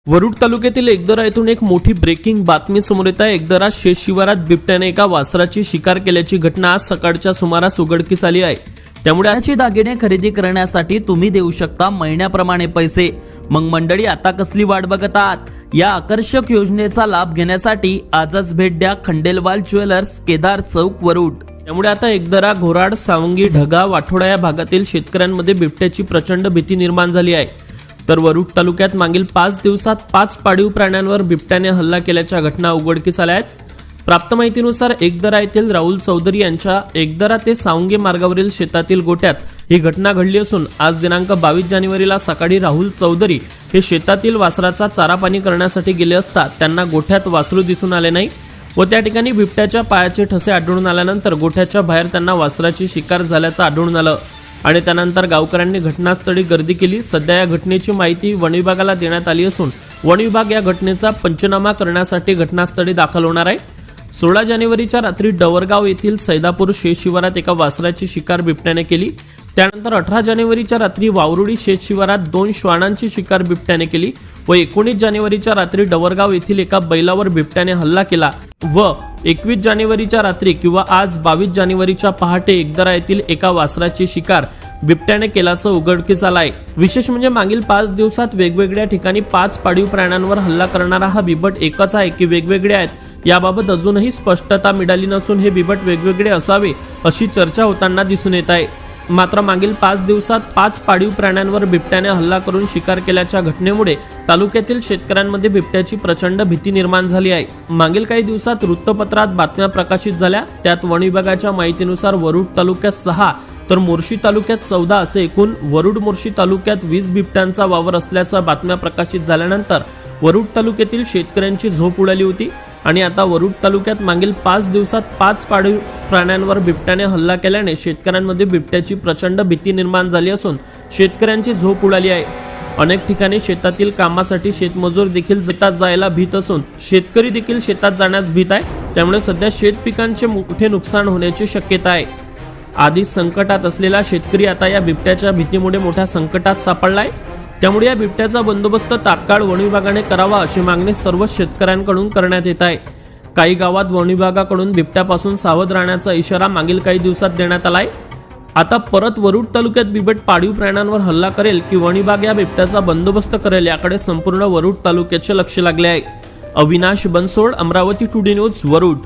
वरुड तालुक्यातील एकदरा येथून एक मोठी ब्रेकिंग बातमी समोर येत आहे। एकदरा शेत शिवारात बिबट्याने एका वासराची शिकार केल्याची घटना आज सकाळच्या सुमारास उघडकीस आली आहे। त्यामुळे त्याची दागिने खरेदी करण्यासाठी तुम्ही देऊ शकता महिन्याप्रमाणे पैसे। मग मंडळी, आता कसली वाट बघत आहात? या आकर्षक योजनेचा लाभ घेण्यासाठी आजच भेट द्या खंडेलवाल ज्वेलर्स, केदार चौक, वरुड। त्यामुळे आता एकदरा, घोराड, सावंगी, ढगा, वाठोडा या भागातील शेतकऱ्यांमध्ये बिबट्याची प्रचंड भीती निर्माण झाली आहे। तर वरुड तालुक्यात मागील 5 दिवसात 5 पाळीव प्राण्यांवर बिबट्याने हल्ला केल्याच्या घटना उघडकीस आल्या आहेत। प्राप्त माहितीनुसार एकदरा येथील राहुल चौधरी यांच्या एकदरा ते सावंगी मार्गावरील शेतातील गोठ्यात ही घटना घडली असून आज दिनांक 22 जानेवारीला सकाळी राहुल चौधरी हे शेतातील वासराचा चारा पाणी करण्यासाठी गेले असता त्यांना गोठ्यात वासरू दिसून आले नाही व त्या ठिकाणी बिबट्याच्या पायाचे ठसे आढळून आल्यानंतर गोठ्याच्या बाहेर त्यांना वासराची शिकार झाल्याचं आढळून आलं आणि त्यानंतर गावकऱ्यांनी घटनास्थळी गर्दी केली। सध्या या घटनेची माहिती वन विभागाला देण्यात आली असून वन विभाग या घटनेचा पंचनामा करण्यासाठी घटनास्थळी दाखल होणार आहे। 16 जानेवारीच्या रात्री डवरगाव येथील सैदापूर शेत शिवारात एका वासराची शिकार बिबट्याने केली। त्यानंतर 18 जानेवारीच्या रात्री वावरुडी शेत शिवारात 2 श्वानांची शिकार बिबट्याने केली व 19 जानेवारीच्या रात्री डवरगाव येथील एका बैलावर बिबट्याने हल्ला केला व 21 जानेवारीच्या रात्री किंवा आज 22 जानेवारीच्या पहाटे एकदरा येथील एका वासराची शिकार बिबट्याने केल्याचं उघडकीस आलं आहे। विशेष म्हणजे मागील 5 दिवसात वेगवेगळ्या ठिकाणी 5 पाळीव प्राण्यांवर हल्ला करणारा हा बिबट एकच आहे की वेगवेगळे आहेत, याबाबत अजूनही स्पष्टता मिळाली नसून हे बिबट वेगवेगळे असावे अशी चर्चा होताना दिसून येत आहे। मात्र मागील 5 दिवसात 5 पाळीव प्राण्यांवर बिबट्याने हल्ला करून शिकार केल्याच्या घटनेमुळे तालुक्यातील शेतकऱ्यांमध्ये बिबट्याची प्रचंड भीती निर्माण झाली आहे। मागील काही दिवसात वृत्तपत्रात बातम्या प्रकाशित झाल्या, त्यात वन विभागाच्या माहितीनुसार वरुड तालुक्यात 6 तर मोर्शी तालुक्यात 14 असे एकूण वरुड मोर्शी तालुक्यात 20 बिबट्यांचा वावर असल्याच्या बातम्या प्रकाशित झाल्यानंतर वरुड तालुक्यातील शेतकऱ्यांची झोप उडाली होती आणि आता वरुड तालुक्यात मागील 5 दिवसात 5 पाळीव प्राण्यांवर बिबट्याने हल्ला केल्याने शेतकऱ्यांमध्ये बिबट्याची प्रचंड भीती निर्माण झाली असून शेतकऱ्यांची झोप उडाली आहे। अनेक ठिकाणी शेतातील कामासाठी शेतमजूर देखील शेतात जायला भीत असून शेतकरी देखील शेतात जाण्यास भीत आहे। त्यामुळे सध्या शेत पिकांचे मोठे नुकसान होण्याची शक्यता आहे। आधीच संकटात असलेला शेतकरी आता या बिबट्याच्या भीतीमुळे मोठ्या संकटात सापडलाय। त्यामुळे या बिबट्याचा बंदोबस्त तात्काळ वन विभागाने करावा अशी मागणी सर्व शेतकऱ्यांकडून करण्यात येत आहे। काही गावात वन विभागाकडून बिबट्यापासून सावध राहण्याचा इशारा मागील काही दिवसात देण्यात आलाय। आता परत वरुड तालुक्यात बिबट पाळीव प्राण्यांवर हल्ला करेल की वन विभाग या बिबट्याचा बंदोबस्त करेल याकडे संपूर्ण वरुड तालुक्याचे लक्ष लागले आहे। Avinash Bansod, Amravati today news, Warud.